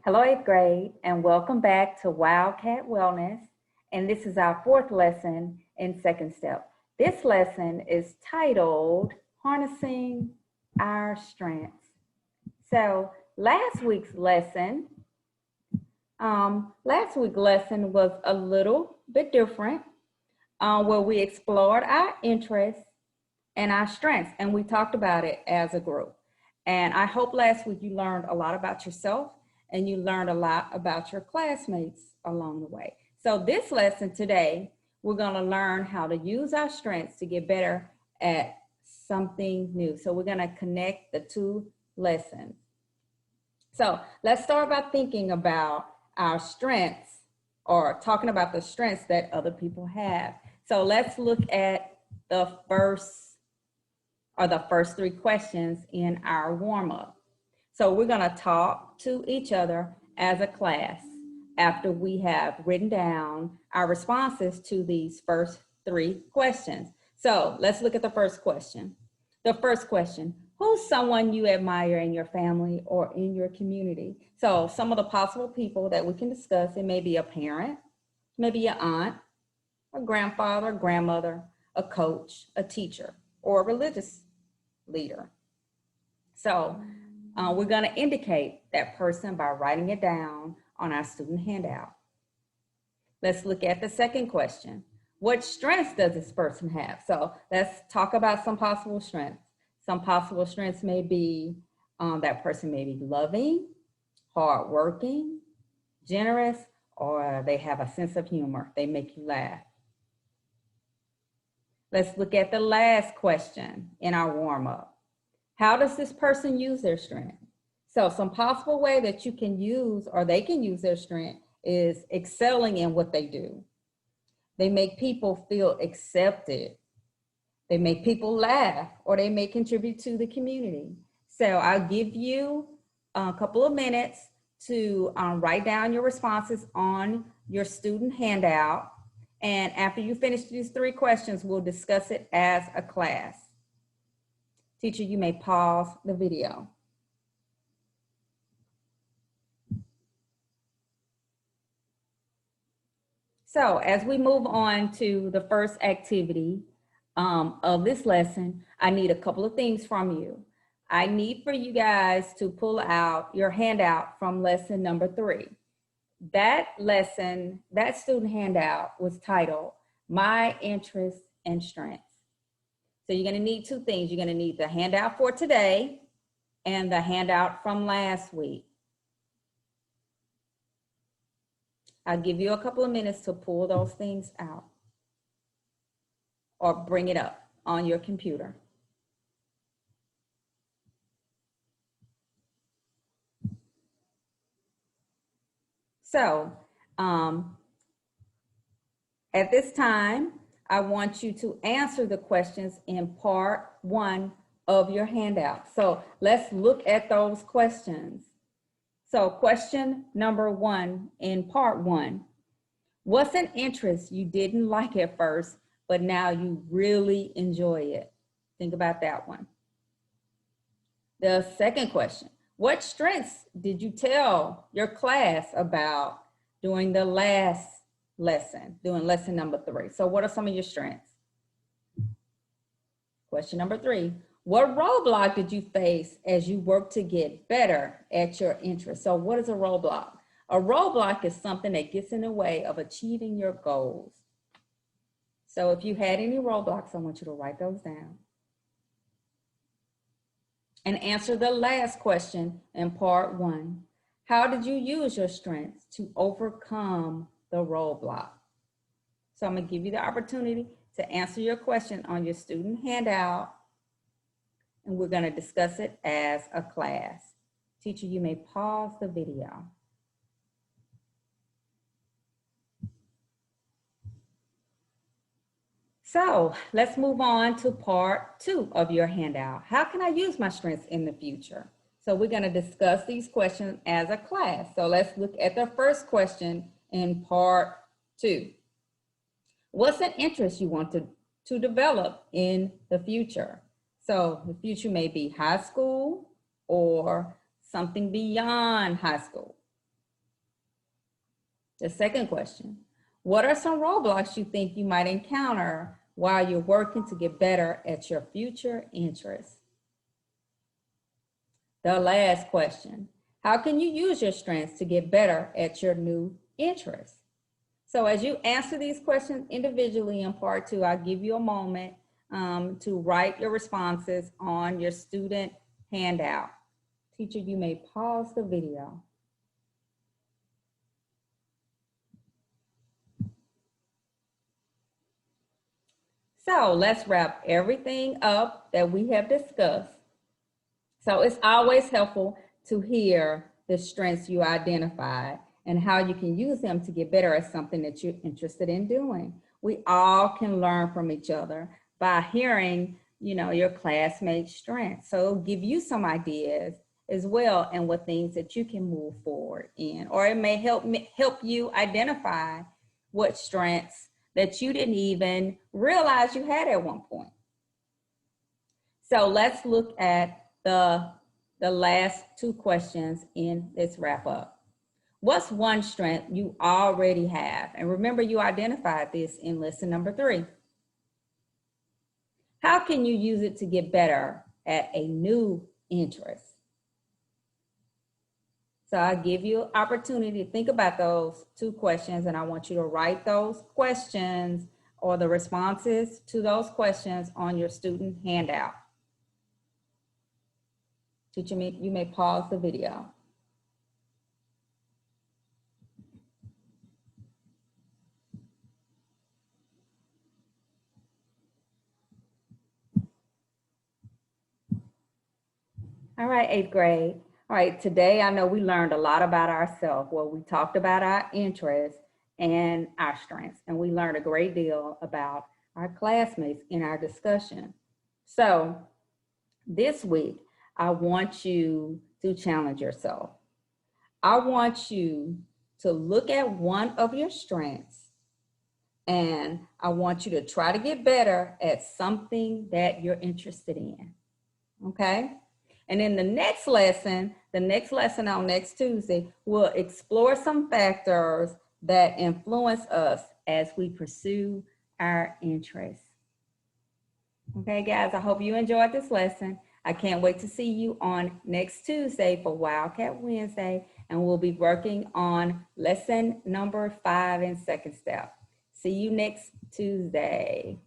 Hello, 8th grade, and welcome back to Wildcat Wellness. And this is our fourth lesson in second step. This lesson is titled Harnessing Our Strengths. So last week's lesson was a little bit different, where we explored our interests and our strengths, and we talked about it as a group. And I hope last week you learned a lot about yourself and you learned a lot about your classmates along the way. So this lesson today, we're going to learn how to use our strengths to get better at something new. So we're going to connect the two lessons. So let's start by thinking about our strengths, or talking about the strengths that other people have. So let's look at the first three questions in our warm-up. So we're going to talk to each other as a class after we have written down our responses to these first three questions. So let's look at the first question. The first question: who's someone you admire in your family or in your community? So some of the possible people that we can discuss, it may be a parent, maybe your aunt, a grandfather, grandmother, a coach, a teacher, or a religious leader. So we're going to indicate that person by writing it down on our student handout. Let's look at the second question. What strengths does this person have? So let's talk about some possible strengths. Some possible strengths may be that person may be loving, hardworking, generous, or they have a sense of humor. They make you laugh. Let's look at the last question in our warm-up. How does this person use their strength? So some possible way that you can use, or they can use their strength, is excelling in what they do. They make people feel accepted. They make people laugh, or they may contribute to the community. So I'll give you a couple of minutes to write down your responses on your student handout. And after you finish these three questions, we'll discuss it as a class. Teacher, you may pause the video. So as we move on to the first activity of this lesson, I need a couple of things from you. I need for you guys to pull out your handout from lesson number 3. That lesson, that student handout was titled My Interests and Strengths. So you're going to need two things. You're going to need the handout for today and the handout from last week. I'll give you a couple of minutes to pull those things out or bring it up on your computer. So at this time, I want you to answer the questions in part 1 of your handout. So let's look at those questions. So question number 1 in part 1. What's an interest you didn't like at first, but now you really enjoy it? Think about that one. The second question: what strengths did you tell your class about during the last lesson, doing lesson number 3? So what are some of your strengths? Question number 3, what roadblock did you face as you worked to get better at your interest? So what is a roadblock? A roadblock is something that gets in the way of achieving your goals. So if you had any roadblocks, I want you to write those down. And answer the last question in part 1. How did you use your strengths to overcome the roadblock? So I'm going to give you the opportunity to answer your question on your student handout, and we're going to discuss it as a class. Teacher, you may pause the video. So let's move on to part 2 of your handout. How can I use my strengths in the future? So we're going to discuss these questions as a class. So let's look at the first question in part 2. What's an interest you want to develop in the future? So the future may be high school or something beyond high school. The second question, what are some roadblocks you think you might encounter while you're working to get better at your future interests? The last question, how can you use your strengths to get better at your new interests? So as you answer these questions individually in part 2, I'll give you a moment to write your responses on your student handout. Teacher, you may pause the video. So let's wrap everything up that we have discussed. So it's always helpful to hear the strengths you identified and how you can use them to get better at something that you're interested in doing. We all can learn from each other by hearing, your classmates' strengths. So it'll give you some ideas as well and what things that you can move forward in, or it may help you identify what strengths that you didn't even realize you had at one point. So let's look at the last 2 questions in this wrap up. What's one strength you already have? And remember, you identified this in lesson number 3. How can you use it to get better at a new interest? So I'll give you an opportunity to think about those 2 questions, and I want you to write those questions or the responses to those questions on your student handout. Teacher, you may pause the video. All right, 8th grade. All right, today I know we learned a lot about ourselves. Well, we talked about our interests and our strengths, and we learned a great deal about our classmates in our discussion. So this week, I want you to challenge yourself. I want you to look at one of your strengths, and I want you to try to get better at something that you're interested in, okay? And in the next lesson on next Tuesday, we'll explore some factors that influence us as we pursue our interests. Okay, guys, I hope you enjoyed this lesson. I can't wait to see you on next Tuesday for Wildcat Wednesday, and we'll be working on lesson number 5 in second step. See you next Tuesday.